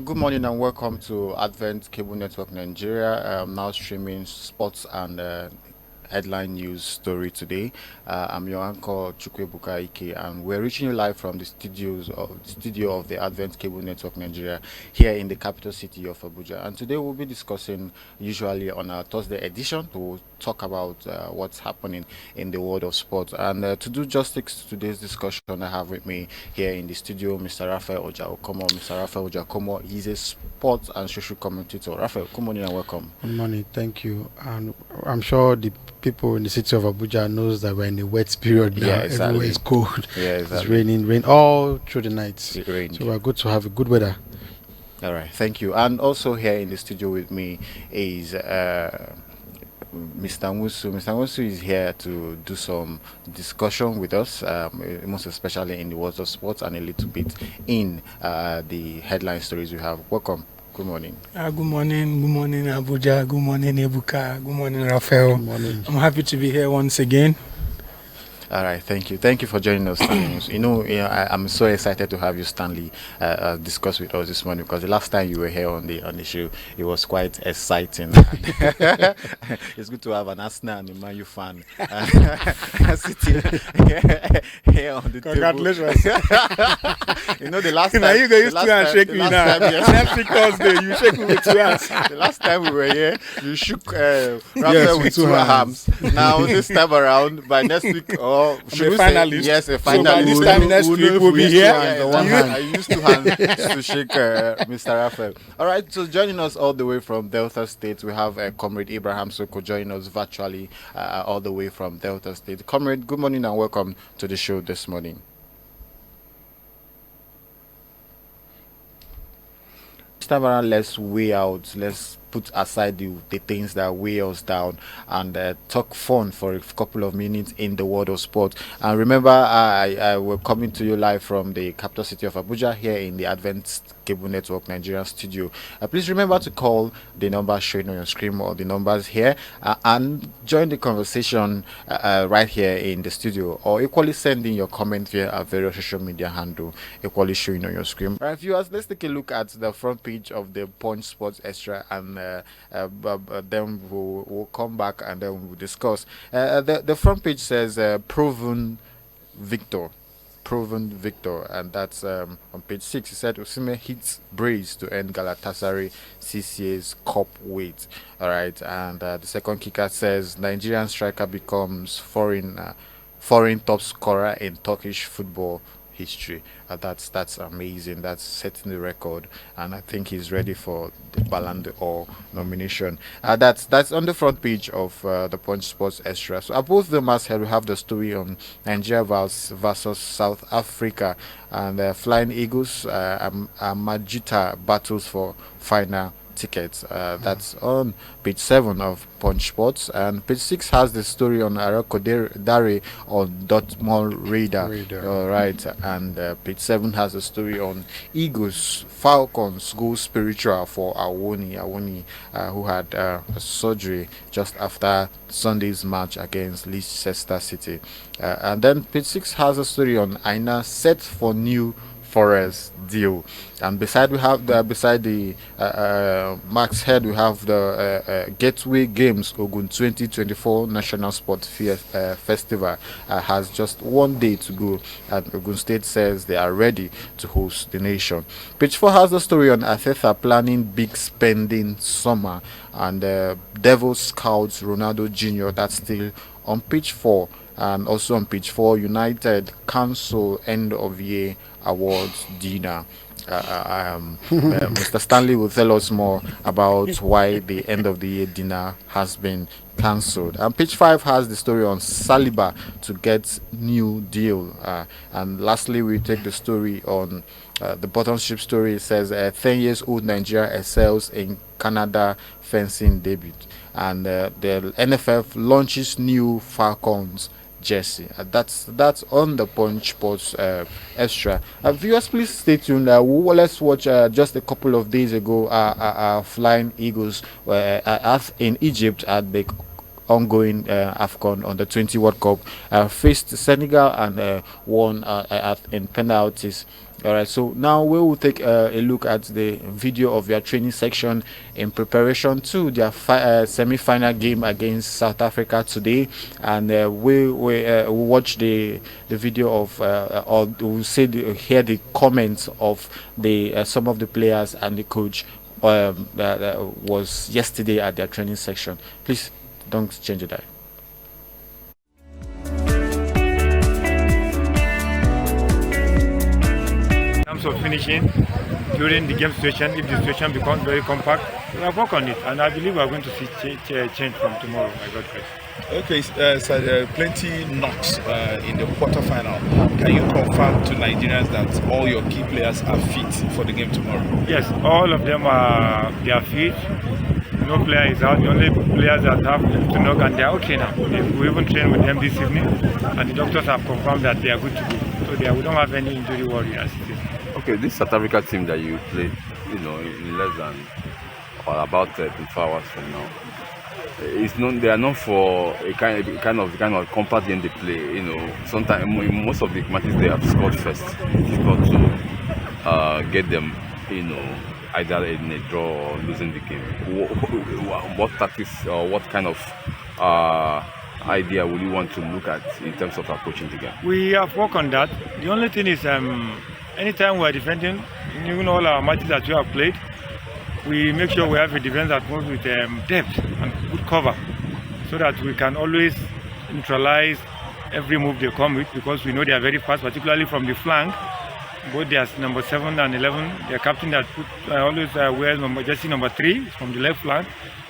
Good morning and welcome to Advent Cable Network Nigeria. Now streaming sports and headline news story today. I'm your anchor Chukwebuka Ike, and we're reaching you live from the studio of the Advent Cable Network Nigeria here in the capital city of Abuja. And today we'll be discussing, usually on our Thursday edition, to talk about what's happening in the world of sports. And to do justice to today's discussion, I have with me here in the studio Mr. Raphael Ojaokomo. Mr. Raphael Ojaokomo, he's a sports and social commentator. Raphael, good morning and welcome. Good morning, thank you. And I'm sure the people in the city of Abuja knows that we're in a wet period now. Yeah, exactly. Everywhere is cold. Yeah, exactly. It's rain all through the night. It rained. So we're good to have a good weather. All right, thank you. And also here in the studio with me is Mr. Musu. Mr. Musu is here to do some discussion with us, most especially in the world of sports and a little bit in the headline stories we have. Welcome. Good morning. Good morning, Abuja. Good morning, Ebuka. Good morning, Raphael. Good morning. I'm happy to be here once again. All right, thank you for joining us, Stanley. I'm so excited to have you, Stanley, discuss with us this morning, because the last time you were here on the show, it was quite exciting. It's good to have an Arsenal and a Man U fan sitting here on the Congratulations. table. The last time now you go used to and shake me now. Next week Thursday, you shake me with 2 hands. The last time we were here, you shook Raphael with 2 hands. Now this time around, by next week, should we finalist? Say, yes, a So by finalist. this time next week we'll be here. I used 2 hands to shake Mr. Raphael. All right, so joining us all the way from Delta State, we have Comrade Abraham Soko joining us virtually all the way from Delta State. Comrade, good morning and welcome to the show this morning. This time around, let's put aside the things that weigh us down and talk fun for a couple of minutes in the world of sport. And remember, I will coming to you live from the capital city of Abuja here in the Advent Cable Network Nigeria studio. Please remember to call the number showing on your screen or the numbers here and join the conversation right here in the studio, or equally send in your comment via our various social media handle equally showing on your screen. All right, viewers, let's take a look at the front page of the Punch Sports Extra, and then we'll come back and then we'll discuss. The front page says proven victor, and that's on page 6. He said Osimhen hits brace to end Galatasaray CCA's cup wait. All right, and the second kicker says Nigerian striker becomes foreign top scorer in Turkish football history. That's amazing. That's setting the record, and I think he's ready for the Ballon d'Or nomination. That's on the front page of the Punch Sports Extra. So above the masthead, we have the story on Nigeria versus South Africa, and Flying Eagles Majita battles for final tickets. That's on page 7 of Punch Sports, and page 6 has the story on Arako Dare on Dortmund Radar. All right, and page 7 has a story on Eagles Falcons go spiritual for Awoni, who had a surgery just after Sunday's match against Leicester City. And then page 6 has a story on Aina set for new Forest deal, and beside the Max Head, we have the Gateway Games Ogun 2024 National Sport Festival has just 1 day to go, and Ogun State says they are ready to host the nation. Page 4 has the story on Athetha planning big spending summer, and Devil Scouts Ronaldo Jr. That's still on page 4. And also on page 4, United cancel end of year awards dinner. Mr. Stanley will tell us more about why the end of the year dinner has been cancelled. And page 5 has the story on Saliba to get new deal. And lastly, we take the story on the bottom ship story. It says 10 years old Nigeria excels in Canada fencing debut. And the NFF launches new Falcons jersey. That's on the Punch Sports Extra. Viewers, please stay tuned. Let's watch just a couple of days ago Flying Eagles in Egypt at the ongoing AFCON under 20 World Cup, faced Senegal and won in penalties. All right, so now we will take a look at the video of their training section in preparation to their semi-final game against South Africa today, and we will watch the video of or we'll hear the comments of the some of the players and the coach that was yesterday at their training section. Please don't change it. Of finishing during the game situation, if the situation becomes very compact, we have worked on it, and I believe we are going to see change from tomorrow, my God grace. Okay, so plenty knocks in the quarterfinal. Can you confirm to Nigerians that all your key players are fit for the game tomorrow? Yes, all of them are fit. No player is out. The only players that have to knock, and they are okay now. We even trained with them this evening, and the doctors have confirmed that they are good to go. So we don't have any injury worry as it is. Okay, this South Africa team that you played, in less than or about 24 hours from now, they are known for a kind of compact game they play. Sometimes in most of the matches they have scored first. It's difficult to get them, either in a draw or losing the game. What tactics or what kind of idea will you want to look at in terms of approaching the game? We have worked on that. The only thing is, anytime we are defending, even all our matches that we have played, we make sure we have a defense that moves with depth and good cover, so that we can always neutralize every move they come with, because we know they are very fast, particularly from the flank. Both their number 7 and 11, their captain that always wears jersey number 3 from the left flank.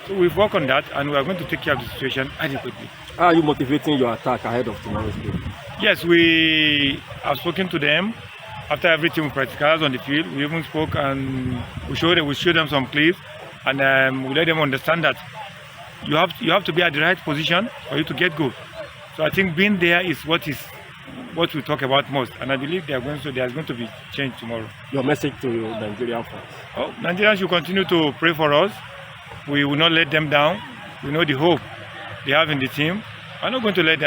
So we've worked on that, and we are going to take care of the situation adequately. How are you motivating your attack ahead of tomorrow's game? Yes, we have spoken to them after everything we practiced on the field. We even spoke, and we showed them some clips, and we let them understand that you have to be at the right position for you to get goal. So I think being there is what we talk about most, and I believe there's going to be change tomorrow. Your message to Nigerian fans? Oh, Nigerians should continue to pray for us. We will not let them down. We know the hope they have in the team. We are not going to let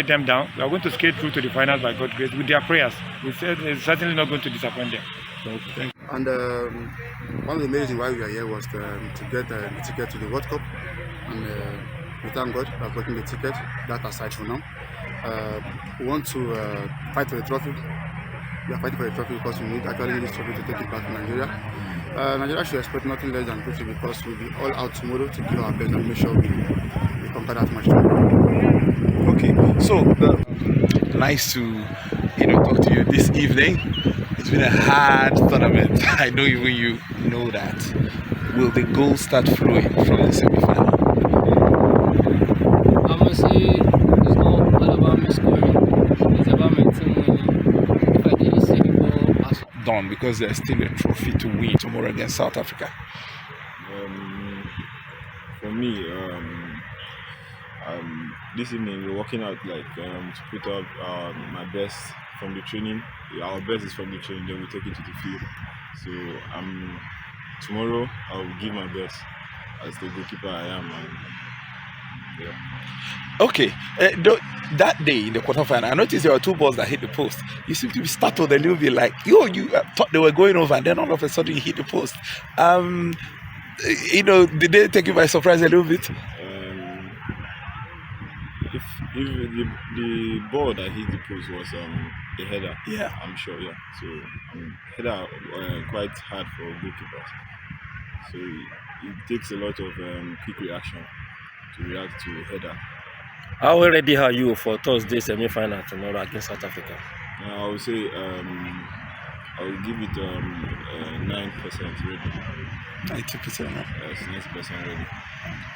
them down. We are going to skate through to the final by God's grace with their prayers. We said it's certainly not going to disappoint them. And one of the main reasons why we are here was to get the ticket to the World Cup. And we thank God for getting the ticket. That aside for now, we want to fight for the trophy. We are fighting for the trophy because we need this trophy to take it back to Nigeria. Nigeria should expect nothing less than victory, because we'll be all out tomorrow to give our best and make sure we conquer that match tomorrow. Okay, so nice to talk to you this evening. It's been a hard tournament. I know even you know that. Will the goals start flowing from the semi-final? I must say it's not all about me scoring. It's about my team winning. If I didn't see the ball done, because there's still a trophy to win tomorrow against South Africa. For me, this evening we're working out to put up my best from the training. Our best is from the training, then we take it to the field. So tomorrow I'll give my best as the goalkeeper I am. Okay, that day in the quarterfinal, I noticed there were 2 balls that hit the post. You seem to be startled a little bit, like you thought they were going over, and then all of a sudden you hit the post. Did they take you by surprise a little bit? If the ball that hit the post was a header, yeah, I'm sure, yeah. So header quite hard for goalkeepers. So it takes a lot of quick reaction to react to a header. How ready are you for Thursday's semi-final tomorrow against South Africa? I would say I will give it 9% ready. 90%, huh? Yes, 90% ready.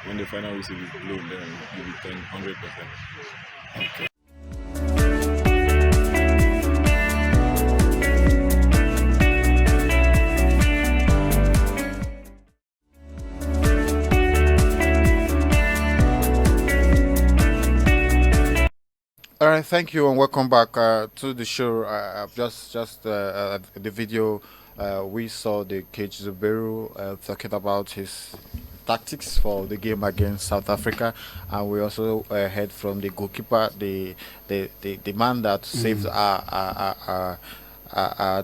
When the final whistle is blown, then give it 100%. Okay. All right, thank you and welcome back to the show. The video we saw the Cage Zuberu talking about his tactics for the game against South Africa, and we also heard from the goalkeeper, the man that saved our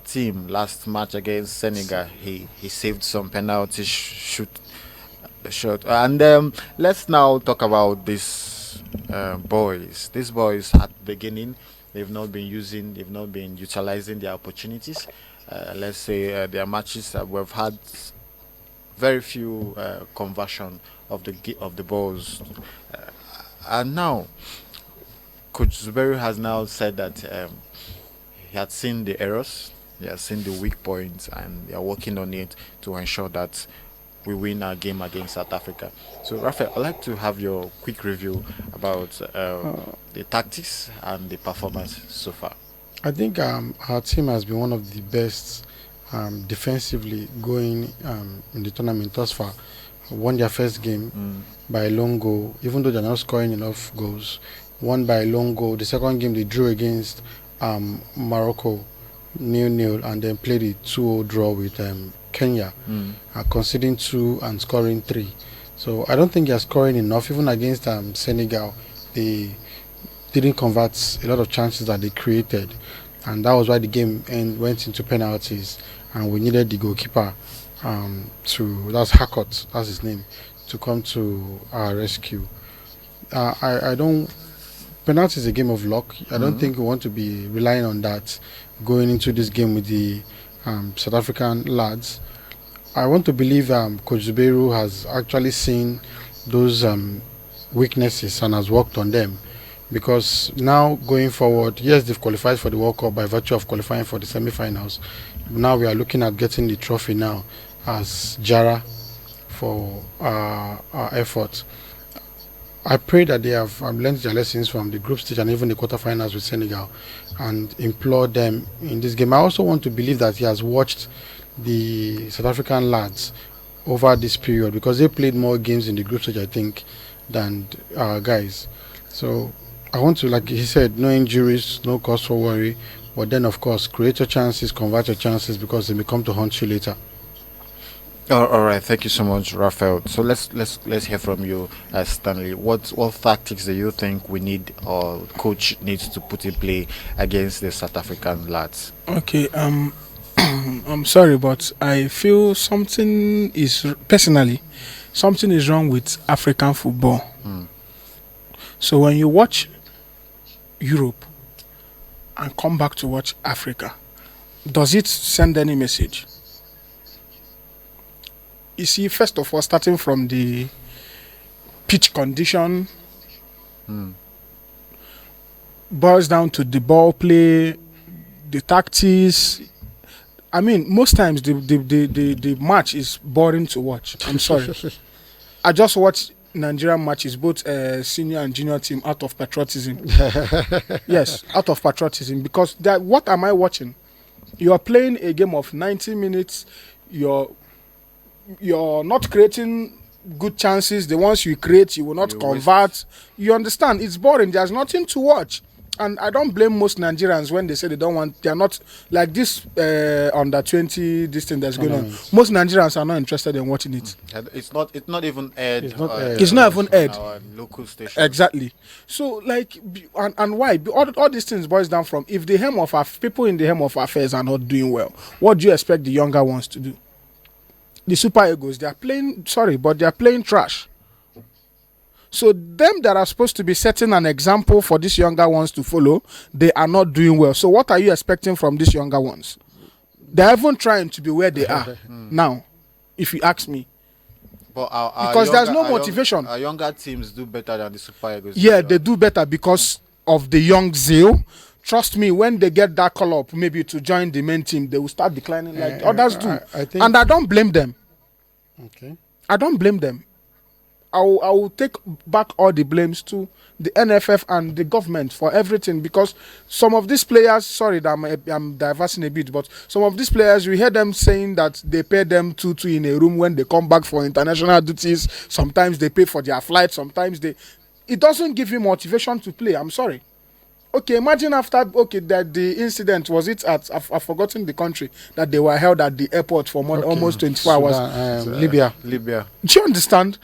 team last match against Senegal. He saved some penalty shot. And let's now talk about these boys. These boys at the beginning, they've not been utilizing their opportunities. Let's say their matches we've had very few conversion of the balls, and now Coach Zuberi has now said that he had seen the errors, he has seen the weak points, and they are working on it to ensure that we win our game against South Africa. So, Raphael, I'd like to have your quick review about the tactics and the performance so far. I think our team has been one of the best defensively going in the tournament thus far. Won their first game by a long goal, even though they're not scoring enough goals. Won by a long goal. The second game they drew against Morocco 0-0, and then played a 2-0 draw with Kenya, conceding 2 and scoring 3. So I don't think they're scoring enough. Even against Senegal, they didn't convert a lot of chances that they created, and that was why the game went into penalties, and we needed the goalkeeper that's Hakot, that's his name, to come to our rescue. I don't. Penalty is a game of luck. I don't think we want to be relying on that going into this game with the South African lads. I want to believe Coach Zubeiru has actually seen those weaknesses and has worked on them, because now going forward, yes, they've qualified for the World Cup by virtue of qualifying for the semi-finals. Now we are looking at getting the trophy now as Jara for our effort. I pray that they have learned their lessons from the group stage and even the quarterfinals with Senegal, and implore them in this game. I also want to believe that he has watched the South African lads over this period, because they played more games in the group stage, I think, than our guys. So I want to, like he said, no injuries, no cause for worry, but then of course create your chances, convert your chances, because they may come to haunt you later. All right, thank you so much, Raphael. So let's hear from you, Stanley. What tactics do you think we need, or coach needs to put in play against the South African lads? Okay, I'm sorry, but I feel something is wrong with African football. So when you watch Europe and come back to watch Africa, does it send any message? You see, first of all, starting from the pitch condition, boils down to the ball play, the tactics. I mean, most times the match is boring to watch. I'm sorry. I just watch Nigerian matches, both senior and junior team, out of patriotism. Yes, out of patriotism, because what am I watching? You are playing a game of 90 minutes. You're not creating good chances. The ones you create, you will not convert. You understand? It's boring. There's nothing to watch. And I don't blame most Nigerians when they say they're not like this under 20, this thing that's going on. Most Nigerians are not interested in watching it. It's not even aired. It's not even aired. Our local station. Exactly. So like, and why? All these things boils down from, if the hem of our people in the hem of affairs are not doing well, what do you expect the younger ones to do? The super egos, they are playing trash. So them that are supposed to be setting an example for these younger ones to follow, they are not doing well. So what are you expecting from these younger ones? They're even trying to be where they are now, if you ask me. But because there's no motivation. Our younger teams do better than the super egos. Yeah, they do better because of the young zeal. Trust me, when they get that call up, maybe to join the main team, they will start declining like others do. And I don't blame them. Okay. I don't blame them. I will take back all the blames to the NFF and the government for everything, because some of these players, sorry that I'm diversing a bit, but some of these players, we hear them saying that they pay them 2-2 in a room when they come back for international duties. Sometimes they pay for their flight. Sometimes it doesn't give you motivation to play. I'm sorry. Okay, imagine after that the incident was it at I've forgotten the country that they were held at the airport for almost 24 hours. Sudan, Libya. Libya. Do you understand?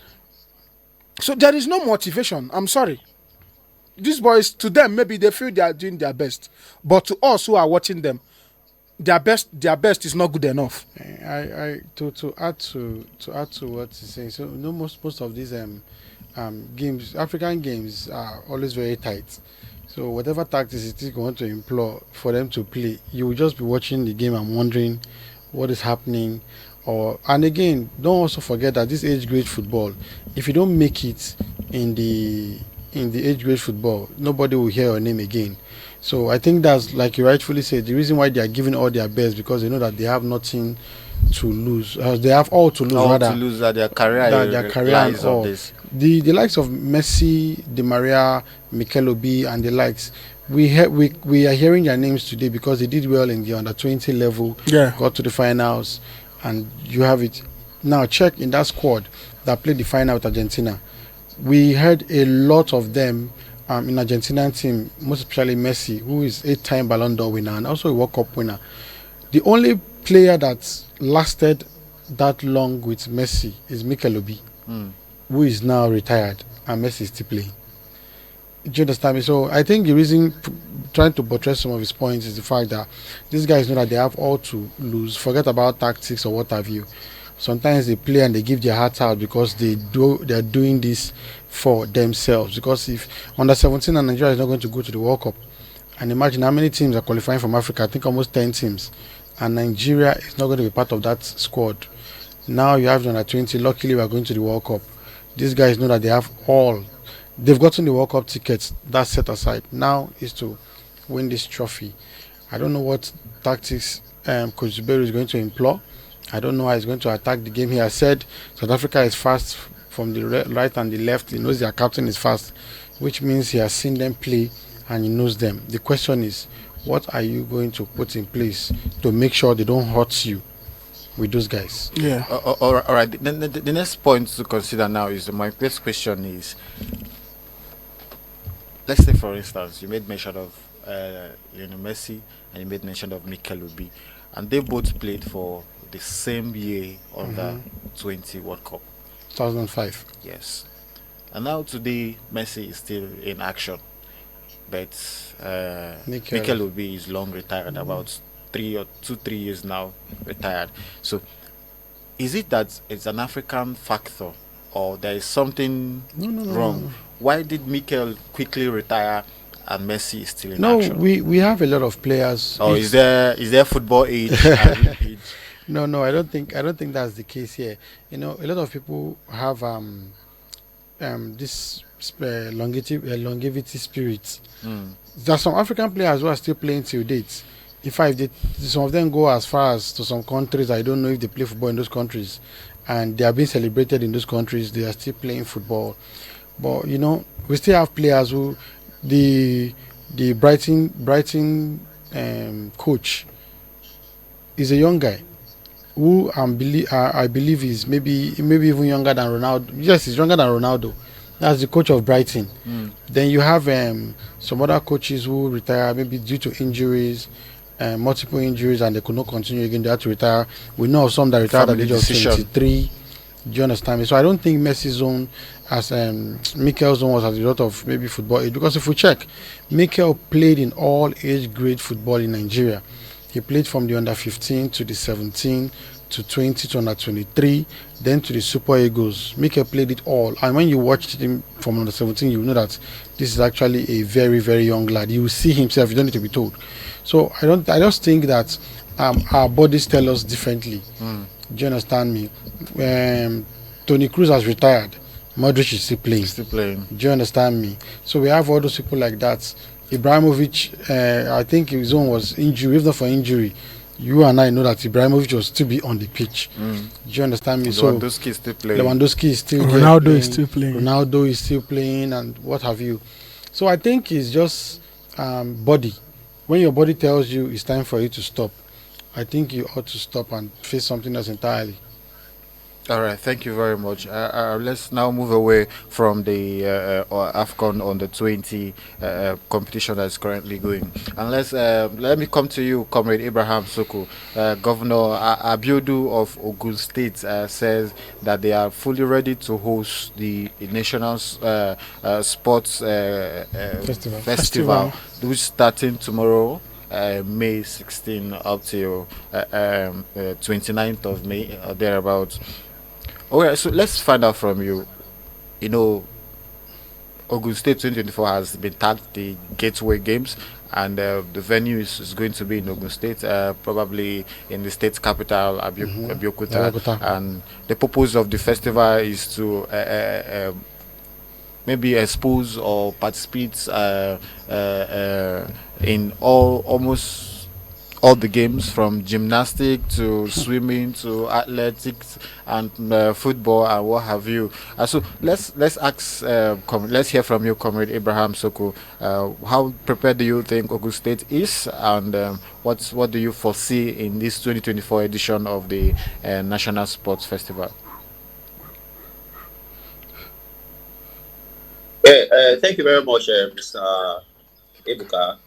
So there is no motivation. I'm sorry. These boys, to them, maybe they feel they are doing their best, but to us who are watching them, their best is not good enough. I to add to what he's saying. So most of these games, African games, are always very tight. So whatever tactics it is going to employ for them to play, you will just be watching the game and wondering what is happening. And again, don't also forget that this age grade football, if you don't make it in the age grade football, nobody will hear your name again. So I think that's, like you rightfully said, the reason why they are giving all their best, because they know that they have nothing to lose. They have all to lose. All to lose that their career. Their career and all. The likes of Messi, Di Maria, Mikel Obi, and the likes. We are hearing their names today because they did well in the under 20 level. Yeah. Got to the finals, and you have it. Now check in that squad that played the final with Argentina. We heard a lot of them in Argentinian team, most especially Messi, who is 8-time Ballon d'Or winner and also a World Cup winner. The only player that lasted that long with Messi is Mikel Obi, who is now retired, and Messi is still playing. Do you understand me? So I think the reason trying to buttress some of his points is the fact that these guys know that they have all to lose. Forget about tactics or what have you. Sometimes they play and they give their hearts out because they are doing this for themselves. Because if under 17 and Nigeria is not going to go to the World Cup, and imagine how many teams are qualifying from Africa, I think almost 10 teams, and Nigeria is not going to be part of that squad. Now you have the under 20, luckily we are going to the World Cup. These guys know that they have all. They've gotten the World Cup tickets, that's set aside. Now is to win this trophy. I don't know what tactics Coach Zubero is going to employ. I don't know how he's going to attack the game. He has said South Africa is fast from the right and the left. He knows their captain is fast, which means he has seen them play and he knows them. The question is, what are you going to put in place to make sure they don't hurt you with those guys? Yeah. All right. The next point to consider now is, my first question is, let's say for instance, you made mention of Lionel Messi and you made mention of Mikel Obi, and they both played for the same year under 20 World Cup. 2005. Yes. And now today Messi is still in action, but Mikel Obi is long retired, about 3 years now retired. So is it that it's an African factor, or there is something wrong? No. Why did Mikel quickly retire and Messi is still in action? No, we have a lot of players. Or is there football age? Age? No, I don't think that's the case here. You know, a lot of people have this longevity spirit. There are some African players who are still playing till date. In fact, some of them go as far as to some countries. I don't know if they play football in those countries, and they are being celebrated in those countries. They are still playing football. But you know, we still have players who the Brighton coach is a young guy who I believe is maybe even younger than Ronaldo. Yes, he's younger than Ronaldo. That's the coach of Brighton. Then you have some other coaches who retire maybe due to injuries, multiple injuries, and they could not continue again. They had to retire. We know of some that retired at the age of 23. Do you understand me? So I don't think Messi's zone, as Mikel's zone, was as a result of maybe football age. Because if we check, Mikel played in all age grade football in Nigeria. He played from the under 15 to the 17 to 20 to under 23, then to the Super Eagles. Mikel played it all. And when you watched him from under 17, you know that this is actually a very, very young lad. You will see himself. You don't need to be told. So I just think that our bodies tell us differently. Do you understand me? Toni Kroos has retired. Modric is still playing. Do you understand me? So we have all those people like that. Ibrahimovic, I think his own was injury. If not for injury, you and I know that Ibrahimovic will still be on the pitch. Do you understand me? Lewandowski is still playing. Lewandowski is still Ronaldo is still playing. Ronaldo is still playing, and what have you. So I think it's just body. When your body tells you it's time for you to stop, I think you ought to stop and face something else entirely. All right, thank you very much. Let's now move away from the AFCON on the 20 competition that is currently going. And let me come to you, Comrade Abraham Soko. Governor Abiodun of Ogun State says that they are fully ready to host the national sports festival, Festival. which is starting tomorrow. May 16 up till 29th of May, or thereabouts. Okay, so let's find out from you. You know, Ogun State 2024 has been tagged the Gateway Games, and the venue is going to be in Ogun State, probably in the state capital, Abeokuta. Abeokuta. And the purpose of the festival is to maybe expose or participate in almost all the games from gymnastic to swimming to athletics and football and what have you. So let's hear from you, Comrade Abraham Soko. How prepared do you think Ogun State is, and what do you foresee in this 2024 edition of the National Sports Festival? Yeah, thank you very much, Mr. Ebuka.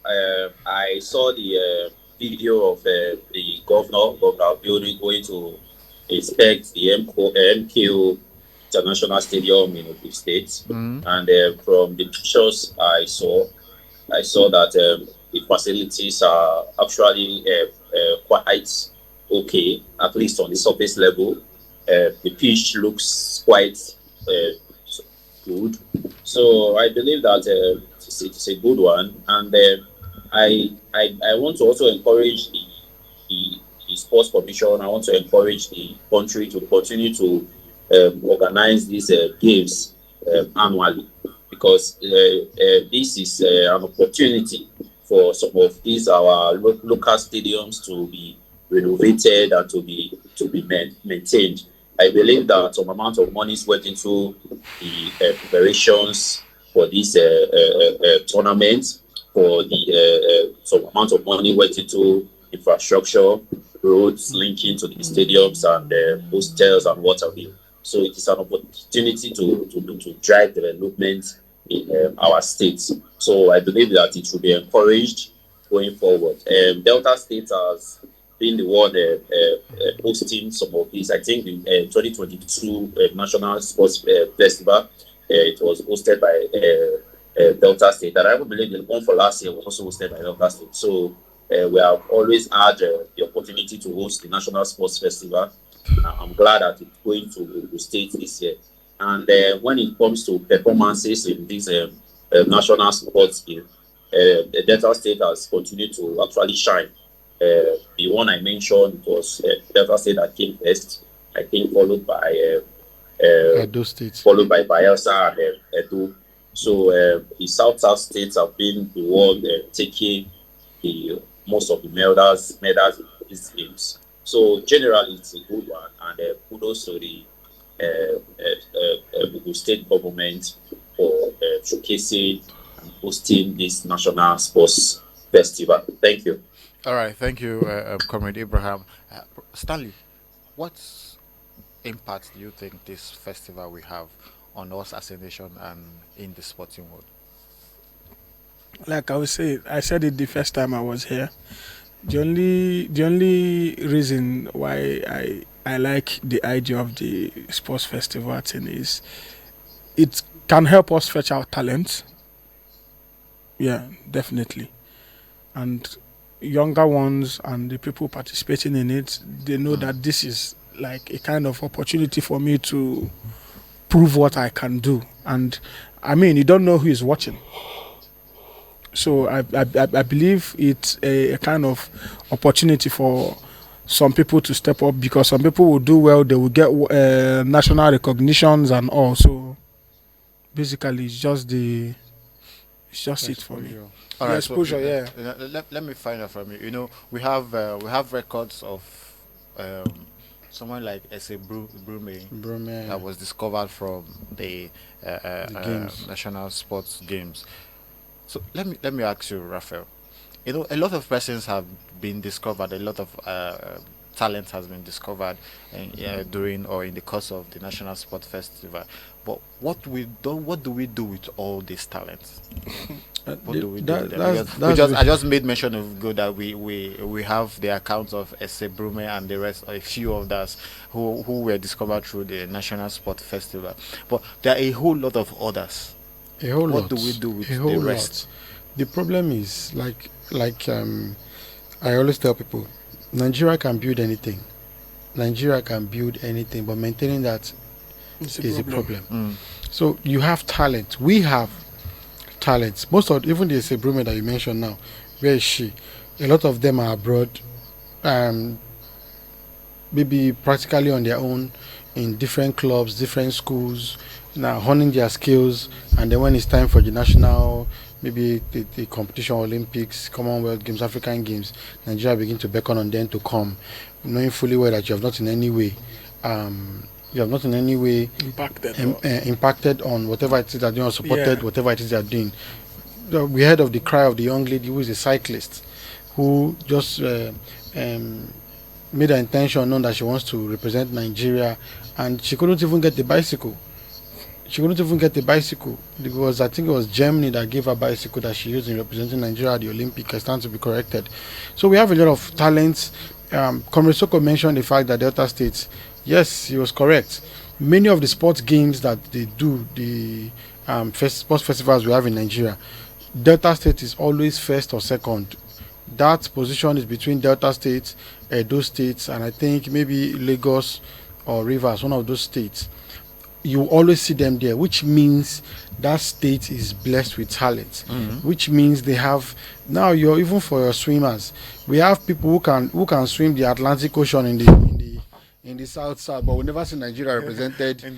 I saw the video of the Governor Building, going to inspect the MQ International Stadium in Ogun State. Mm. And from the pictures I saw that the facilities are actually quite okay, at least on the surface level. The pitch looks quite good. So I believe that it's a good one, and I want to also encourage the sports commission. I want to encourage the country to continue to organize these games annually, because this is an opportunity for some of these our local stadiums to be renovated and to be maintained. I believe that some amount of money is went into the preparations for this tournament. For the some amount of money went into infrastructure, roads linking to the stadiums and hostels and what have you. So it is an opportunity to drive development in our states. So I believe that it should be encouraged going forward. Delta State has been the one hosting some of these. I think the 2022 National Sports Festival, it was hosted by Delta State. And I even believe the one for last year was also hosted by Delta State. So we have always had the opportunity to host the National Sports Festival. I'm glad that it's going to the state this year. And when it comes to performances in this national sports game, the Delta State has continued to actually shine. The one I mentioned was Delta State that came first, I think, followed by Edo State. Bayelsa and Edo. So the South states have been the one taking the most of the medals in these games. So generally, it's a good one, and kudos to the state government for showcasing and hosting this national sports festival. Thank you. All right, thank you, Comrade Abraham. Stanley, what impact do you think this festival will have on us as a nation and in the sporting world? Like I said it the first time I was here. The only reason why I like the idea of the sports festival thing is it can help us fetch our talents. Yeah, definitely. And younger ones and the people participating in it, they know that this is like a kind of opportunity for me to prove what I can do. And I mean, you don't know who is watching. So I believe it's a kind of opportunity for some people to step up, because some people will do well, they will get national recognitions and all. So basically, it's just it for me. All The right, exposure, yeah. Let me find out from you. You know, we have records of someone like S.A. Brume Bromé. that was discovered from the Games. national sports games. So let me ask you, Raphael. You know, a lot of persons have been discovered. A lot of talent has been discovered during or in the course of the National Sport Festival. But what do we do with all these talents? What do we do with them? Because I just made mention of good that we have the accounts of Ese Brume and the rest, a few of us who were discovered through the National Sport Festival. But there are a whole lot of others. What do we do with the rest? The problem is I always tell people, Nigeria can build anything. Nigeria can build anything, but maintaining that is a problem. So you have talent. We have talents. Most of even the Sebrume that you mentioned now, where is she? A lot of them are abroad, maybe practically on their own in different clubs, different schools, now honing their skills, and then when it's time for the national, maybe the competition, Olympics, Commonwealth Games, African Games, Nigeria begin to beckon on them to come, knowing fully well that you have not in any way impacted on whatever it is that you are supported, whatever it is they are doing. We heard of the cry of the young lady who is a cyclist who just made her intention known that she wants to represent Nigeria, and she couldn't even get the bicycle. Because I think it was Germany that gave her bicycle that she used in representing Nigeria at the Olympics. I stand to be corrected. So we have a lot of talents. Comrade Soko mentioned the fact that Delta State, yes, he was correct. Many of the sports games that they do, the sports festivals we have in Nigeria, Delta State is always first or second. That position is between Delta State, Edo States, and I think maybe Lagos or Rivers, one of those states. You always see them there, which means that state is blessed with talent. Which means they have now. Even for your swimmers, we have people who can swim the Atlantic Ocean in the south, but we never see Nigeria represented in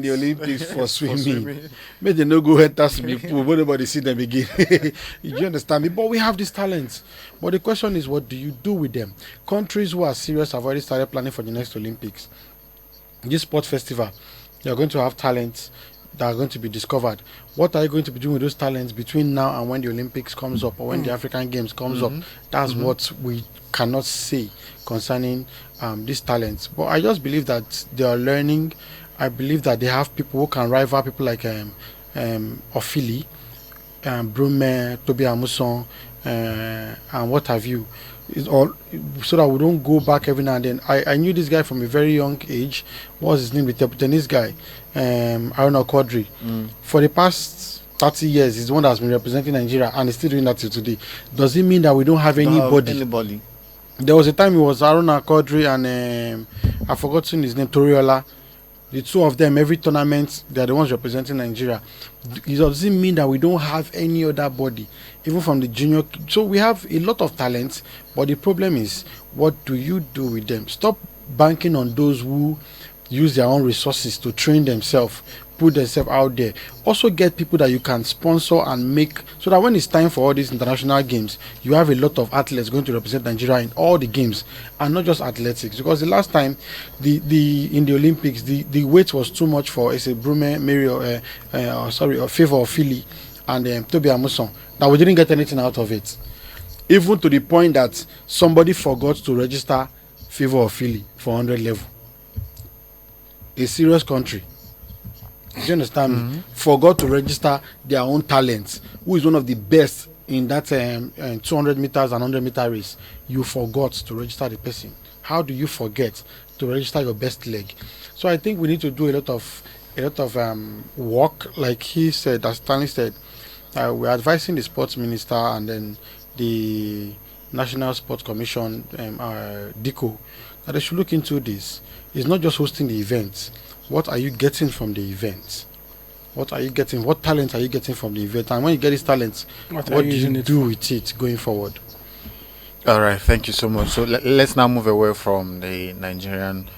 the Olympics for swimming. Maybe they no go head that swimming pool, but nobody see them again. You understand me? But we have these talents. But the question is, what do you do with them? Countries who are serious have already started planning for the next Olympics. This sport festival, you're going to have talents that are going to be discovered. What are you going to be doing with those talents between now and when the Olympics comes up or when the African Games comes up? That's what we cannot say concerning these talents. But I just believe that they are learning. I believe that they have people who can rival people like Ofili, Brume, Toby Amuson, and what have you. It's all so that we don't go back every now and then. I knew this guy from a very young age. What was his name? The table tennis guy, Aruna Quadri. For the past 30 years, he's the one that's been representing Nigeria and is still doing that till today. Does it mean that we don't have anybody? There was a time it was Aruna Quadri and I've forgotten his name, Toriola. The two of them, every tournament, they're the ones representing Nigeria. It doesn't mean that we don't have any other body, even from the junior. So we have a lot of talents, but the problem is, what do you do with them? Stop banking on those who use their own resources to train themselves, put themselves out there. Also get people that you can sponsor and make, so that when it's time for all these international games, you have a lot of athletes going to represent Nigeria in all the games, and not just athletics. Because the last time in the Olympics, the weight was too much for Brume, Favor of Philly, and Toby Amuson. Now we didn't get anything out of it, even to the point that somebody forgot to register Favor of Philly for 100 level. A serious country, do you understand me? Forgot to register their own talents. Who is one of the best in that 200 meters and 100 meter race? You forgot to register the person. How do you forget to register your best leg? So I think we need to do a lot of work, like he said, as Stanley said. We're advising the sports minister and then the National Sports Commission, DICO, that they should look into this. It's not just hosting the events. What are you getting from the events? What are you getting? What talent are you getting from the event? And when you get these talents, what do you do with it going forward? All right, thank you so much. So let's now move away from the Nigerian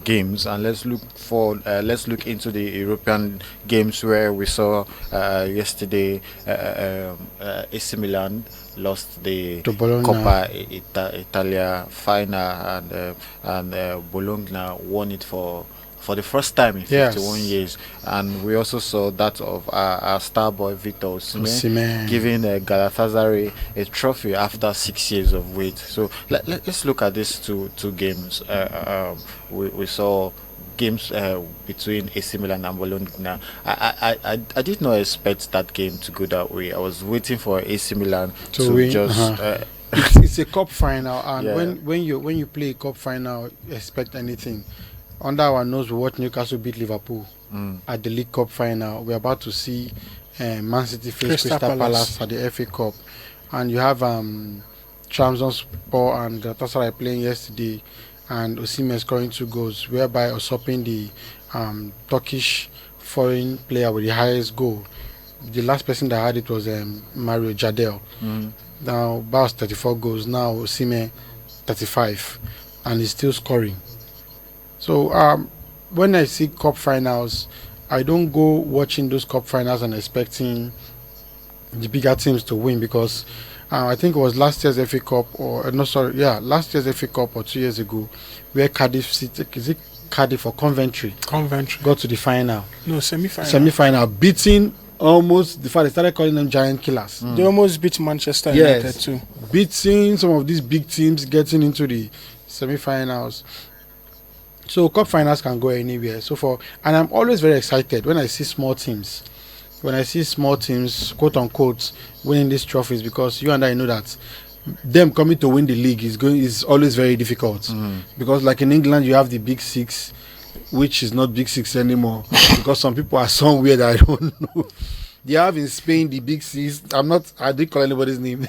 games and let's look into the European games, where we saw yesterday AC Milan lost the Coppa Italia final, and Bologna won it for for the first time in Yes. 51 years. And we also saw that of our star boy Victor Osimhen giving Galatasaray a trophy after 6 years of wait. So let's look at these two games. We saw games between AC Milan and Bologna. I did not expect that game to go that way. I was waiting for AC Milan to win. just It's a cup final, and Yeah. when you play a cup final, you expect anything. Under our nose, we watch Newcastle beat Liverpool at the League Cup final. We're about to see Man City face Crystal Crystal Palace Palace at the FA Cup, and you have Trabzonspor and Galatasaray playing yesterday, and Osimhen scoring 2 goals, whereby usurping the Turkish foreign player with the highest goal. The last person that had it was Mario Jardel. Now Baus 34 goals. Now Osimhen 35, and he's still scoring. So when I see cup finals, I don't go watching those cup finals and expecting the bigger teams to win, because I think it was last year's FA Cup last year's FA Cup or 2 years ago, where Cardiff City, is it Cardiff or Coventry got to the final. No, semi-final. Semi-final, beating almost, the fact they started calling them giant killers. They almost beat Manchester United too. Beating some of these big teams, getting into the semi-finals. So cup finals can go anywhere. And I'm always very excited when I see small teams. When I see small teams, quote unquote, winning these trophies, because you and I know that them coming to win the league is always very difficult. Because like in England, you have the Big Six, which is not Big Six anymore, because some people are somewhere that I don't know. They have in Spain the Big Six. I didn't call anybody's name.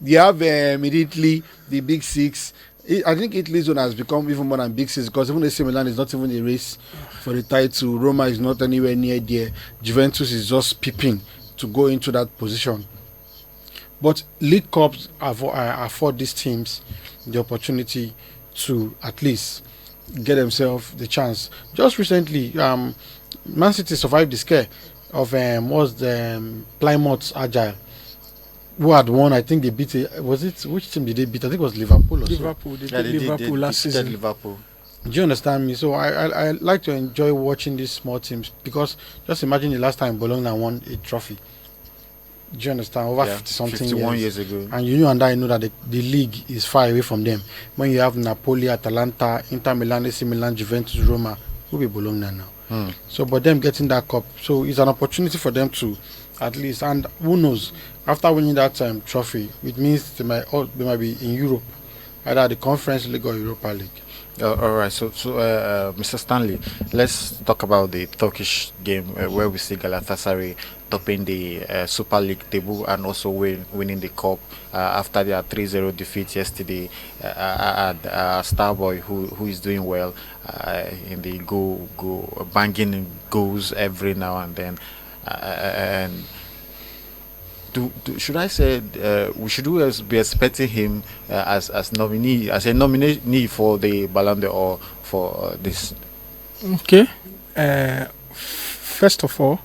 They have immediately the Big Six. I think Italy's one has become even more than Big Six, because even AC Milan is not even a race for the title. Roma is not anywhere near there. Juventus is just peeping to go into that position. But League Cups afford these teams the opportunity to at least get themselves the chance. Just recently, Man City survived the scare of Plymouth Agile, who had won. I think they beat which team did they beat? I think it was Liverpool. Liverpool. They beat Liverpool last season. Liverpool. Do you understand me? So I like to enjoy watching these small teams, because just imagine the last time Bologna won a trophy. Do you understand? Over 50 something 51 years ago. And you and I know that the league is far away from them. When you have Napoli, Atalanta, Inter Milan, AC Milan, Juventus, Roma, who will be Bologna now? So, but them getting that cup, so it's an opportunity for them to at least, and who knows, after winning that trophy, it means they might be in Europe, either the Conference League or Europa League. All right, so Mr. Stanley, let's talk about the Turkish game where we see Galatasaray topping the Super League table and also winning the cup after their 3-0 defeat yesterday. And Starboy, who is doing well in the go banging goals every now and then, and. Should I say we should be expecting him as a nominee for the Ballon d'Or for this? Okay. First of all,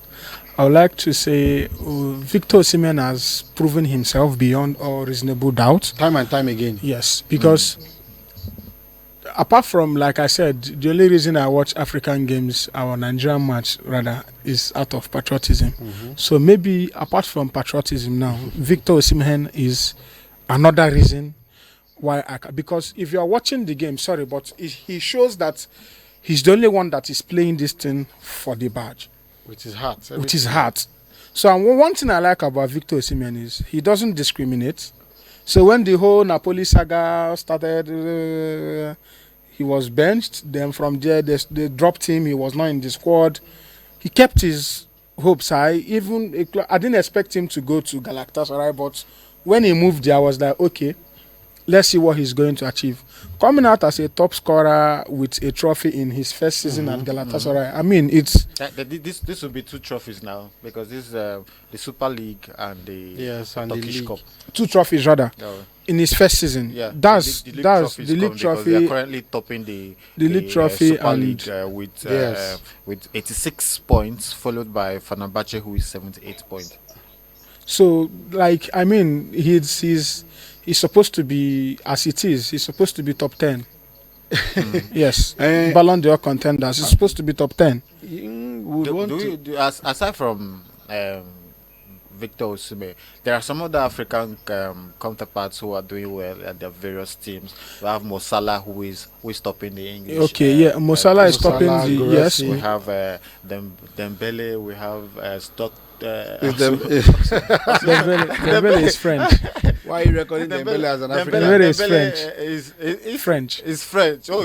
I would like to say Victor Osimhen has proven himself beyond all reasonable doubt. Time and time again. Yes, because apart from, like I said, the only reason I watch African games, our Nigerian match rather, is out of patriotism. So maybe apart from patriotism now, Victor Osimhen is another reason why because if you are watching the game, sorry, but he shows that he's the only one that is playing this thing for the badge. With his heart. With his heart. So one thing I like about Victor Osimhen is he doesn't discriminate. So when the whole Napoli saga started, he was benched. Then from there, they dropped him. He was not in the squad. He kept his hopes high. I didn't expect him to go to Galatasaray, but when he moved there, I was like, okay, let's see what he's going to achieve. Coming out as a top scorer with a trophy in his first season at Galatasaray, I mean, it's... This will be 2 trophies now, because this is the Super League and the Turkish Cup. 2 trophies, rather, in his first season. Yeah, that's the league trophy. They are currently topping the league trophy Super League with 86 points, followed by Fenerbahce, who is 78 points. So, like, I mean, he's supposed to be, as it is, he's supposed to be top 10. Yes, Ballon d'Or contenders. It's supposed to be top 10. Aside from Victor Osimhen, there are some other African counterparts who are doing well at their various teams. We have Mo Salah, who is topping the English. Okay, yeah, Mo Salah is topping the yes. We have Dembele. We have Stock. Dembele is French. Why are you recording Dembele as an African? Dembele is French. Is French. Oh,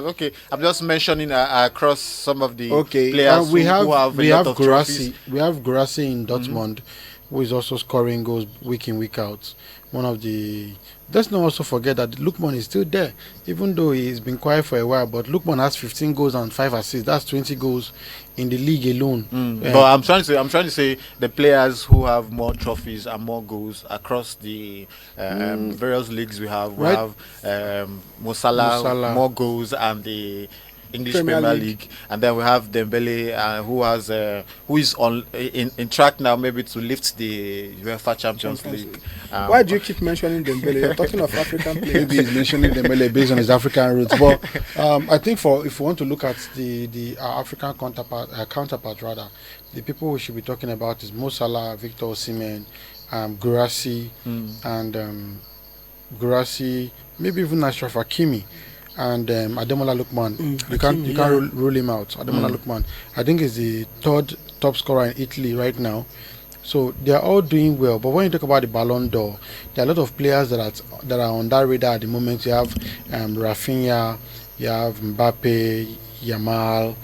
okay. I'm just mentioning across some of the players we have a lot of trophies. We have Guirassy in Dortmund, who is also scoring goals week in, week out. One of the... Let's not also forget that Lookman is still there, even though he's been quiet for a while. But Lookman has 15 goals and 5 assists. That's 20 goals in the league alone. But I'm trying to say the players who have more trophies and more goals across the various leagues we have. We have Mo Salah, more goals, and the English Premier League, and then we have Dembele, who is on in track now, maybe to lift the UEFA Champions League. Why do you keep mentioning Dembele? You're talking of African players. Maybe he's mentioning Dembele based on his African roots. But I think if we want to look at the African counterpart, the people we should be talking about is Mo Salah, Victor Osimhen, Guirassy, and maybe even Ashraf Hakimi. And Ademola Lookman. You can't rule him out. Ademola Lookman, I think, is the third top scorer in Italy right now. So they are all doing well. But when you talk about the Ballon d'Or, there are a lot of players that are on that radar at the moment. You have Rafinha, you have Mbappe, Yamal.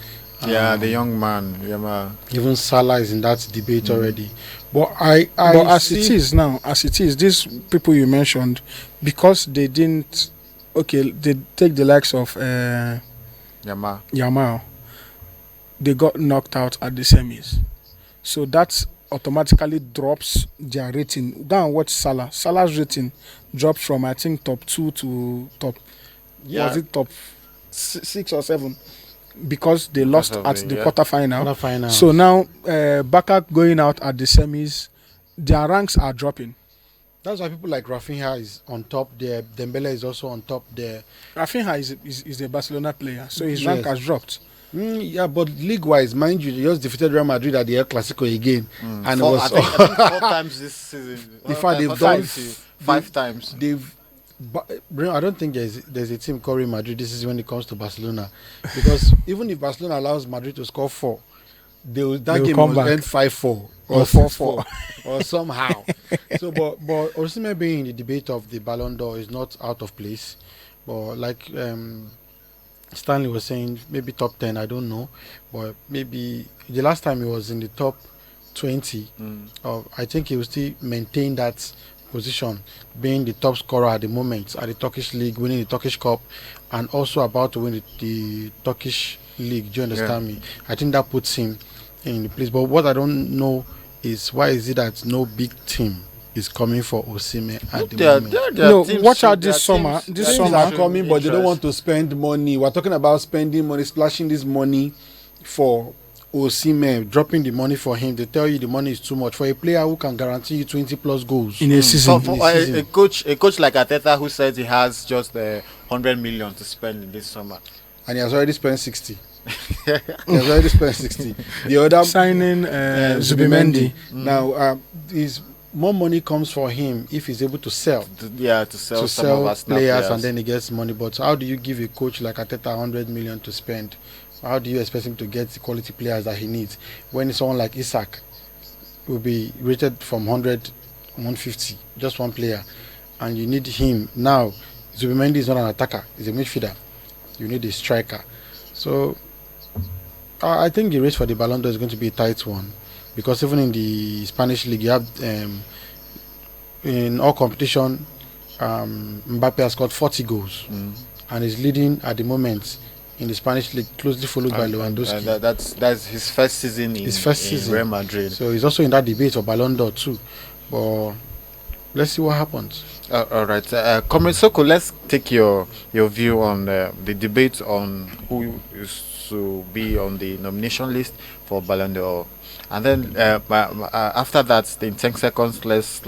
The young man, Yamal. Even Salah is in that debate already. But as it is, these people you mentioned, because they didn't. Okay, they take the likes of Yamal. They got knocked out at the semis, so that automatically drops their rating. Go and watch Salah. Salah's rating dropped from, I think, top 2 to top. Was it top 6 or 7? Because they lost at the quarterfinal. So now, Barca going out at the semis, their ranks are dropping. That's why people like Rafinha is on top there. Dembele is also on top there. Rafinha is a Barcelona player, so his rank has dropped. But league-wise, mind you, they just defeated Real Madrid at the El Clasico again, and I think 4 times this season. In fact, they've done 5 times. I don't think there's a team called Real Madrid this is when it comes to Barcelona, because even if Barcelona allows Madrid to score 4, that game will end 5-4 or 4-4 or somehow. So, but Osimhen being in the debate of the Ballon d'Or is not out of place. But like Stanley was saying, maybe top 10, I don't know. But maybe the last time he was in the top 20, I think he will still maintain that position, being the top scorer at the moment at the Turkish league, winning the Turkish Cup, and also about to win the Turkish league. Do you understand me? I think that puts him in the place. But what I don't know is why is it that no big team is coming for Osimhen at the moment? Watch out this summer. This summer are coming, but they don't want to spend money. We're talking about spending money, splashing this money for Osimhen, dropping the money for him. They tell you the money is too much for a player who can guarantee you 20 plus goals in a season. So a coach like Arteta, who says he has just 100 million to spend in this summer, and he has already spent 60. The other signing Zubimendi. Now is more money comes for him if he's able to sell. To sell some of our players, and then he gets money. But how do you give a coach like Arteta 100 million to spend? How do you expect him to get the quality players that he needs when someone like Isak will be rated from 100, 150, just one player, and you need him now? Zubimendi is not an attacker; he's a midfielder. You need a striker. So I think the race for the Ballon d'Or is going to be a tight one, because even in the Spanish league, you have in all competition, Mbappe has scored 40 goals and is leading at the moment in the Spanish league, closely followed by Lewandowski. That's his first season in Real Madrid. So he's also in that debate for Ballon d'Or too. But let's see what happens. All right, Comrade Soko, let's take your view on the debate on who is to be on the nomination list for Ballon d'Or. And then after that, in 10 seconds, let's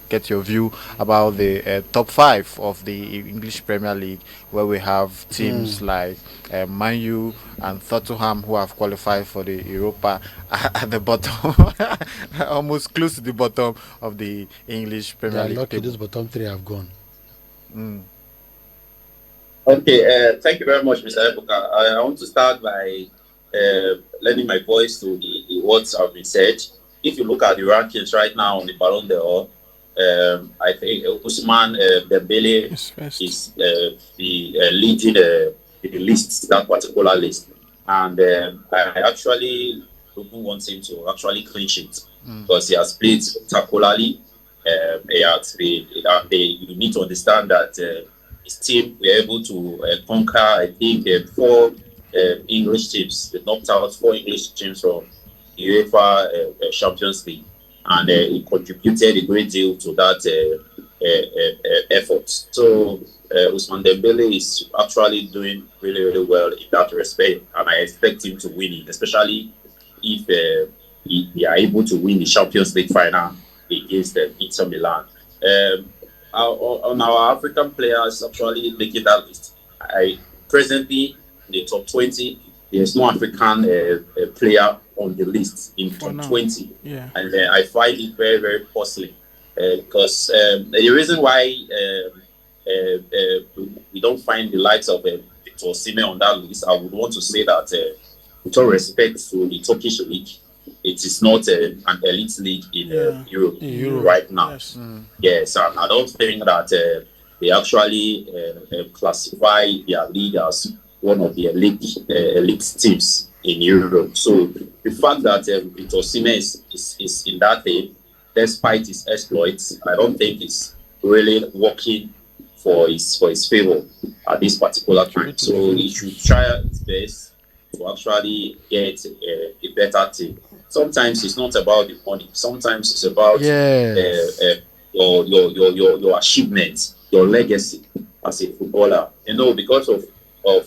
get your view about the top five of the English Premier League, where we have teams like Man U and Tottenham who have qualified for the Europa at the bottom, almost close to the bottom of the English They Premier are League lucky table. those bottom three have gone. Okay, thank you very much, Mr. Ebuka. I want to start by lending my voice to the words have been said. If you look at the rankings right now on the Ballon d'Or, I think Usman Dembele is the leading the list, that particular list. And I actually want him to actually clinch it because he has played spectacularly. You need to understand that his team were able to conquer, I think, four English teams. They knocked out four English teams from the UEFA Champions League, and he contributed a great deal to that effort. So Usman Dembele is actually doing really, really well in that respect, and I expect him to win it, especially if they are able to win the Champions League final against Inter Milan. On our African players actually making that list, I presently in the top 20, there's no African player on the list in top 20. Yeah. And I find it very, very puzzling because the reason why we don't find the likes of Victor Osimhen on that list, I would want to say that with all respect to the Turkish league, it is not an elite league in Europe right now. Yes, and I don't think that they actually classify their league as one of the elite teams in Europe. So the fact that Victor Osimhen is in that team, despite his exploits, I don't think it's really working for his favor at this particular time. So he should try his best to actually get a better team. Sometimes it's not about the money. Sometimes it's about your achievements, your legacy as a footballer. You know, because of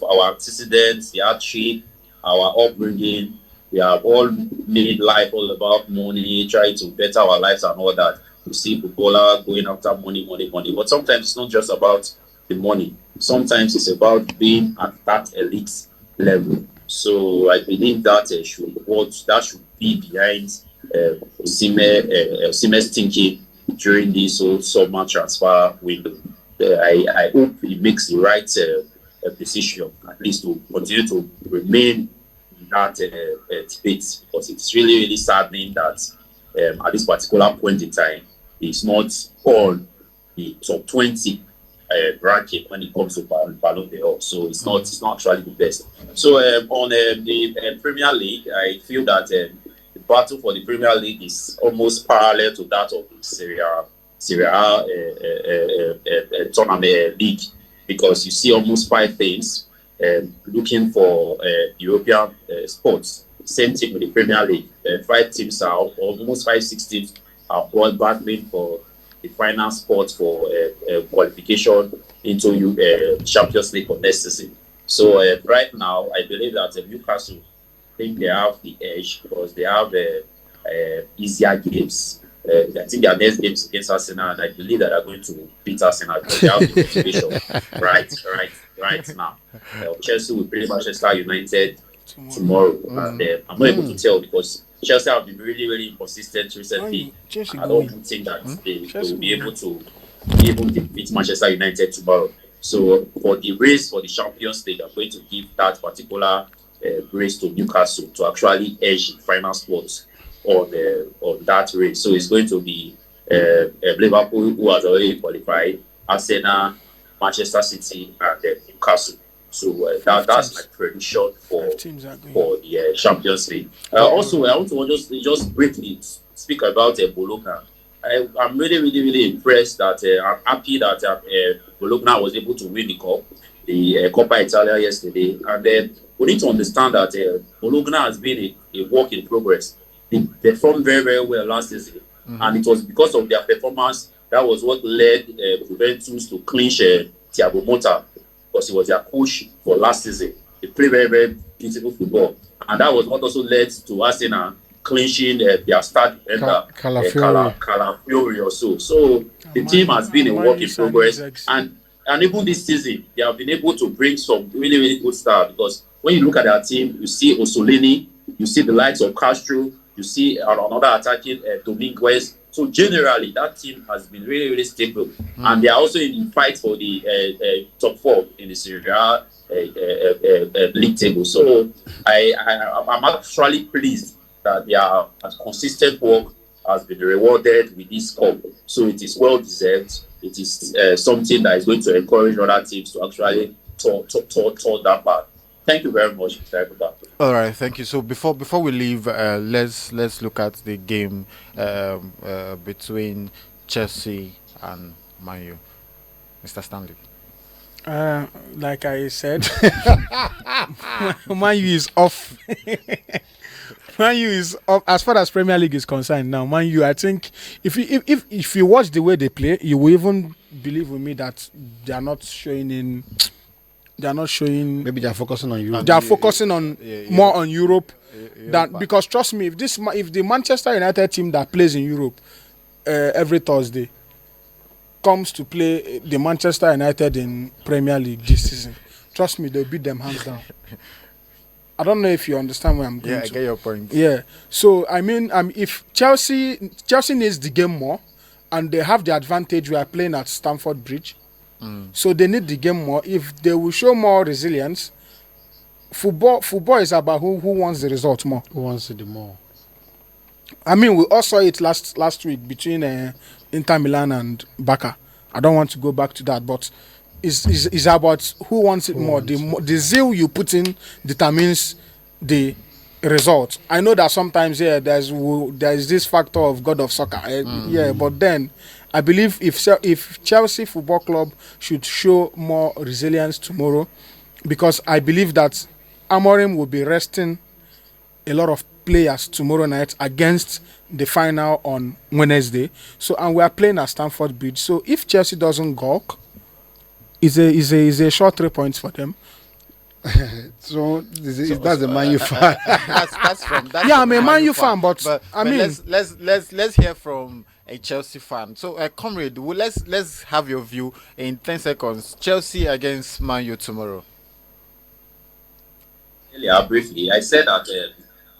our antecedents, the hardship, our upbringing, we have all made life all about money, trying to better our lives and all that. You see footballer going after money. But sometimes it's not just about the money. Sometimes it's about being at that elite level. So I believe that should be behind Osimhen's thinking during this whole summer transfer window. I hope he makes the right decision, at least to continue to remain in that debate, because it's really, really saddening that at this particular point in time, he's not on the top 20 ranking when it comes to Ballon d'Or. So it's not actually the best. So on the Premier League, I feel that the battle for the Premier League is almost parallel to that of the Serie A tournament league, because you see almost five teams looking for European sports. Same thing with the Premier League. Five teams are almost 5-6 teams are all battling for the final spot for qualification into Champions League for next season. So right now, I believe that Newcastle think they have the edge because they have easier games. I think their next games against Arsenal, and I believe that they're going to beat Arsenal because they have the motivation right now. Chelsea will play Manchester United tomorrow. And I'm not able to tell because Chelsea have been really, really inconsistent recently. I don't think that they will be able to defeat Manchester United tomorrow. So for the race for the Champions League, I'm going to give that particular race to Newcastle to actually edge the final spots on that race. So it's going to be Liverpool, who has already qualified, Arsenal, Manchester City, and then Newcastle. So that's my prediction for the Champions League. Also, I want to just briefly speak about Bologna. I'm really, really, really impressed that I'm happy that Bologna was able to win the cup, the Coppa Italia yesterday. And then we need to understand that Bologna has been a work in progress. They performed very, very well last season. And it was because of their performance that was what led Juventus to clinch Thiago Motta, because he was their coach for last season. They played very, very beautiful football. And that was what also led to Arsenal clinching their star defender, Calafiori. Calafiori or so. So the team has been a work in progress, and even this season they have been able to bring some really, really good stars, because when you look at their team, you see Ossolini, you see the likes of Castro, you see another attacking Dominguez. So generally, that team has been really, really stable, and they are also in the fight for the top 4 in the Serie A league table. So I'm actually pleased that their consistent work has been rewarded with this cup. So it is well deserved. It is something that is going to encourage other teams to actually tour that path. Thank you very much, Mr. Ekuta. All right, thank you. So before we leave, let's look at the game between Chelsea and Man U. Mr. Stanley. Like I said, Man U is off. Man U is off as far as Premier League is concerned now. Man U, I think, if you watch the way they play, you will even believe with me that they are not showing. Maybe they are focusing on Europe. They are focusing on more on Europe than, because trust me, if the Manchester United team that plays in Europe every Thursday comes to play the Manchester United in Premier League this season, trust me, they'll beat them hands down. I don't know if you understand where I'm going. Yeah, I get your point. Yeah. So I mean, if Chelsea needs the game more, and they have the advantage, we are playing at Stamford Bridge. So they need the game more. If they will show more resilience, football is about who wants the result more. Who wants it the more? I mean, we all saw it last week between Inter Milan and Barca. I don't want to go back to that, but it's about who wants it more. The zeal you put in determines the result. I know that sometimes there's this factor of God of soccer. But then I believe if Chelsea Football Club should show more resilience tomorrow, because I believe that Amorim will be resting a lot of players tomorrow night against the final on Wednesday. So, and we are playing at Stamford Bridge. So if Chelsea doesn't gawk, is a short 3 points for them. That's a Man U fan. I'm a Man U fan, but I mean, let's hear from a Chelsea fan. So, comrade, let's have your view in 10 seconds. Chelsea against Man U tomorrow. Briefly, I said that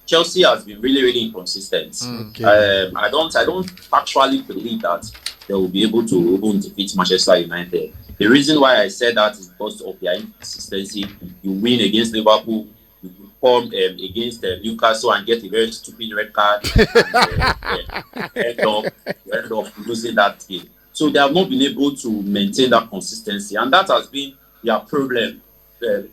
Chelsea has been really, really inconsistent. Okay. I don't actually believe that they will be able to even defeat Manchester United. The reason why I said that is because of their inconsistency. You win against Liverpool, you perform against Newcastle and get a very stupid red card, and end up losing that game. So they have not been able to maintain that consistency, and that has been their problem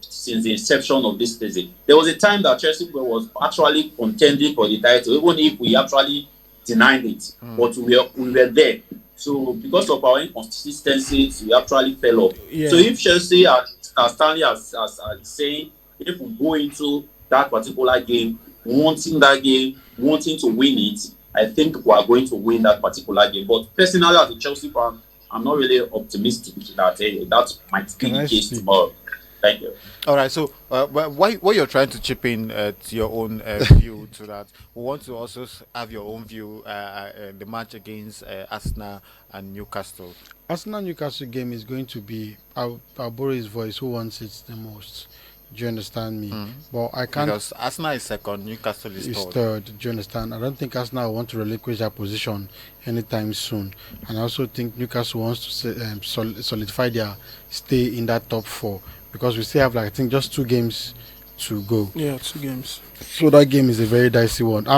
since the inception of this season. There was a time that Chelsea was actually contending for the title, even if we actually denied it, but we were there. So because of our inconsistency, we actually fell off. Yeah. So if Chelsea, as Stanley as saying, if we go into that particular game, wanting to win it, I think we are going to win that particular game. But personally, as a Chelsea fan, I'm not really optimistic that that might be the case tomorrow. Thank you. All right. So, what you're trying to chip in to your own view to that, we want to also have your own view. The match against Arsenal and Newcastle. Arsenal-Newcastle game is going to be, I'll borrow his voice, who wants it the most. Do you understand me? But I can't. Because Arsenal is second, Newcastle is third. Do you understand? I don't think Arsenal want to relinquish their position anytime soon. And I also think Newcastle wants to solidify their stay in that top 4. Because we still have, I think, just 2 games to go. Yeah, 2 games. So that game is a very dicey one. I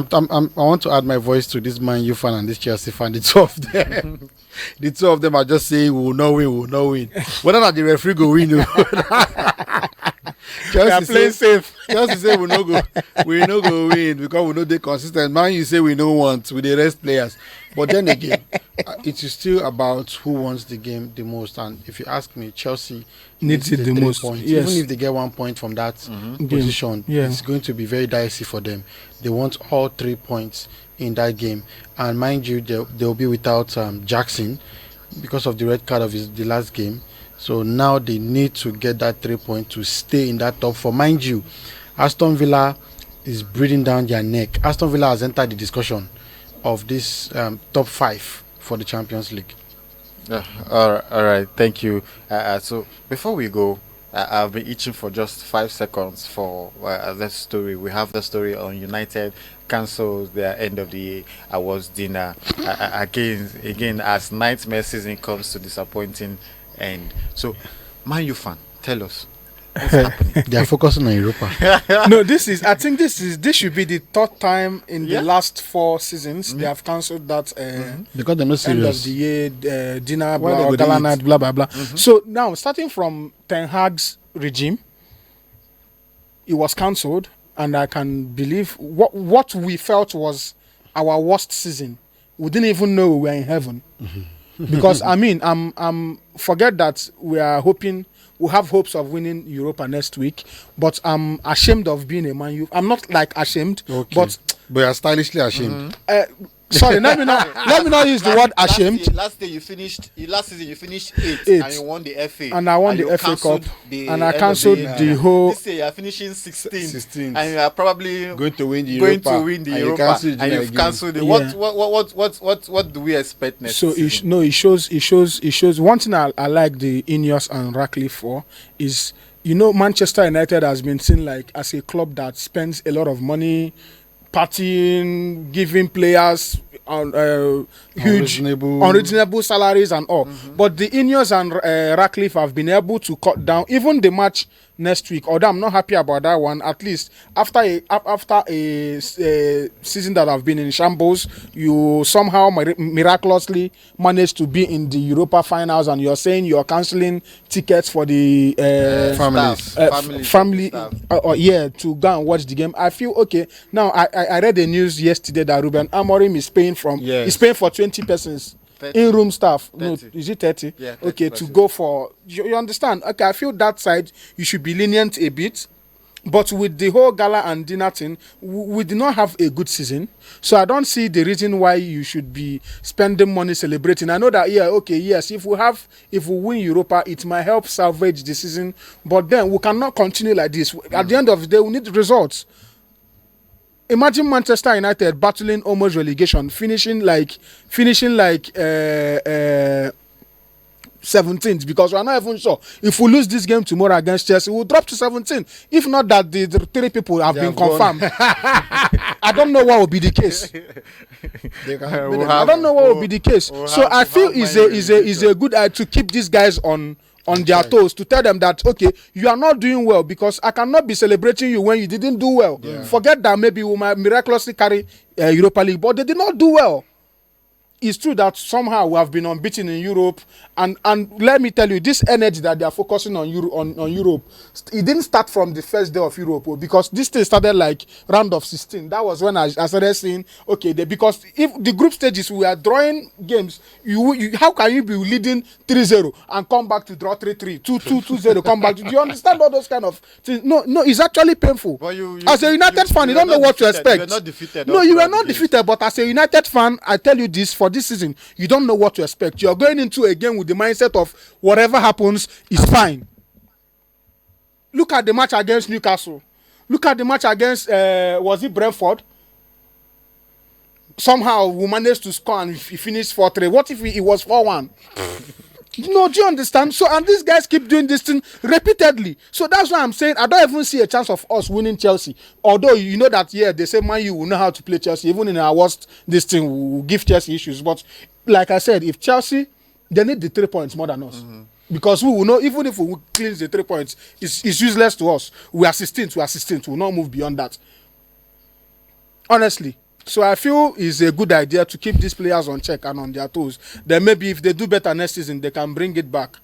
want to add my voice to this Man U fan and this Chelsea fan. The two of them, the two of them are just saying we will not win. Whether or not the referee go win, Chelsea playing safe. Chelsea say we no go win because we know they consistent. Man U say we no want with the rest players. But then again, it is still about who wants the game the most. And if you ask me, Chelsea needs it the most. Points. Yes. Even if they get 1 point from that position, it's going to be very dicey for them. They want all 3 points in that game. And mind you, they'll be without Jackson because of the red card of the last game. So now they need to get that 3 points to stay in that top 4. Mind you, Aston Villa is breathing down their neck. Aston Villa has entered the discussion of this top 5 for the Champions League. All right. Thank you. So before we go, I've been itching for just 5 seconds for that story. We have the story on United cancels their end of the awards dinner. Again, as nightmare season comes to disappointing end. So, Man U fan, tell us. What's happening? They are focusing on Europa. No, I think this should be the third time in the last 4 seasons they have cancelled that Because they're not end of serious. the year dinner, Why they blah, go gala do it? night, blah blah blah. So now, starting from Ten Hag's regime, it was cancelled, and I can believe what we felt was our worst season. We didn't even know we were in heaven, because I mean, I'm forget that we have hopes of winning Europa next week, but I'm ashamed of being a Man U. I'm not like ashamed, but you're stylishly ashamed. Sorry, let me not use the word ashamed. Last season you finished 8th, and you won the FA. And I won the FA Cup, and I cancelled the whole. This year you are finishing 16th, and you are probably Going to win the Europa, and you've cancelled it. Yeah. What do we expect next? So season? it shows. One thing I like the Ineos and Ratcliffe for is, Manchester United has been seen like as a club that spends a lot of money partying, giving players huge unreasonable salaries and all. But the Ineos and Ratcliffe have been able to cut down even the match next week. Although I'm not happy about that one. At least after a season that have been in shambles, you somehow miraculously managed to be in the Europa finals, and you're saying you're cancelling tickets for the family to go and watch the game. I feel okay. Now I read the news yesterday that Ruben Amorim is paying for 20 persons. 30. In-room staff. 30. No, is it 30? Yeah, 30 okay, persons. to go for... You understand? Okay, I feel that side, you should be lenient a bit. But with the whole gala and dinner thing, we did not have a good season. So I don't see the reason why you should be spending money celebrating. I know that, yes, if we win Europa, it might help salvage the season. But then we cannot continue like this. At the end of the day, we need results. Imagine Manchester United battling almost relegation, finishing like 17th, because we are not even sure if we lose this game tomorrow against Chelsea, we'll drop to 17. If not that the 3 people have been confirmed. I don't know what will be the case. I don't know what will be the case. So I feel is a good idea to keep these guys on their toes, to tell them that, okay, you are not doing well, because I cannot be celebrating you when you didn't do well. Yeah. Forget that maybe we might miraculously carry Europa League, but they did not do well. It's true that somehow we have been unbeaten in Europe, and let me tell you, this energy that they are focusing on Europe, it didn't start from the first day of Europe, because this thing started like round of 16. That was when I started saying, okay, because if the group stages we are drawing games, you how can you be leading 3-0 and come back to draw 3-3, 2-2, 2-0, come back? Do you understand all those kind of things? No, it's actually painful. But as a United fan, you don't know what to expect. You were not defeated. No, you were not defeated, but as a United fan, I tell you this, for this season, you don't know what to expect. You're going into a game with the mindset of whatever happens is fine. Look at the match against Newcastle. Look at the match against was it Brentford? Somehow we managed to score and we finished 4-3. What if it was 4-1? No, do you understand? So, and these guys keep doing this thing repeatedly. So that's why I'm saying I don't even see a chance of us winning Chelsea. Although you know that, they say Man U will know how to play Chelsea. Even in our worst, this thing will give Chelsea issues. But like I said, if Chelsea, they need the 3 points more than us. Because we will know, even if we clean the 3 points, it's useless to us. We are 16th. We will not move beyond that. Honestly. So I feel it's a good idea to keep these players on check and on their toes. Then maybe if they do better next season, they can bring it back.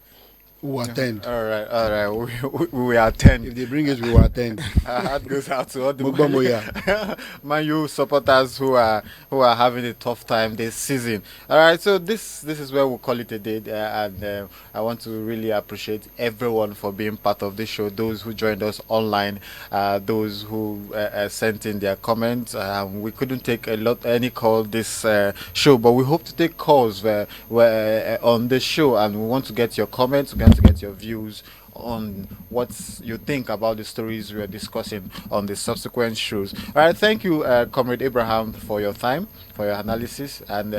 We will attend. All right. We will attend. If they bring it, we will attend. That goes out to all the Man U supporters who are having a tough time this season. All right, so this is where we'll call it a day, and I want to really appreciate everyone for being part of this show. Those who joined us online, those who sent in their comments. We couldn't take any call this show, but we hope to take calls on this show, and we want to get your comments. We want to get your views on what you think about the stories we are discussing on the subsequent shows. All right, thank you, Comrade Abraham, for your time, for your analysis, and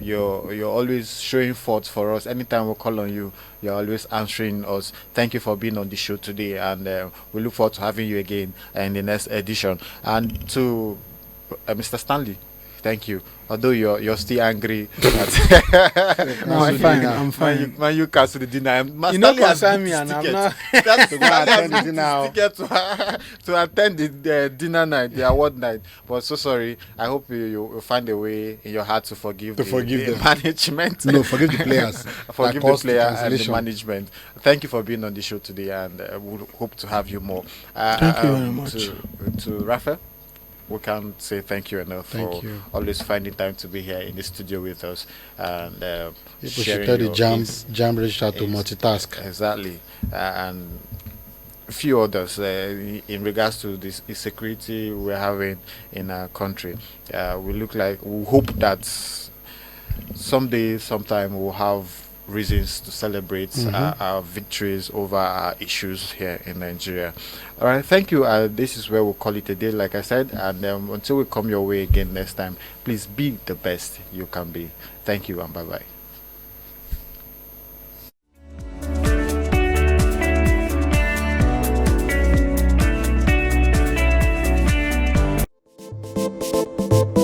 you're always showing forth for us. Anytime we call on you, you're always answering us. Thank you for being on the show today, and we look forward to having you again in the next edition. And to Mr. Stanley, thank you. Although you're still angry. No, I'm fine. I'm fine. Man, you cancel the dinner. You know, concern me, and I'm not. That's to go attend the dinner. Ticket to attend the dinner night, the award night. But so sorry. I hope you find a way in your heart to forgive the management. No, forgive the players. Forgive the player and the management. Thank you for being on the show today, and we'll hope to have you more. Thank you very much. To Raphael, we can't say thank you enough for always finding time to be here in the studio with us, and people should tell the jam register to multitask. Exactly, and a few others in regards to this insecurity we're having in our country. We hope that sometime we'll have reasons to celebrate our victories over our issues here in Nigeria. All right, thank you. This is where we'll call it a day, like I said, and until we come your way again next time, please be the best you can be. Thank you, and bye-bye.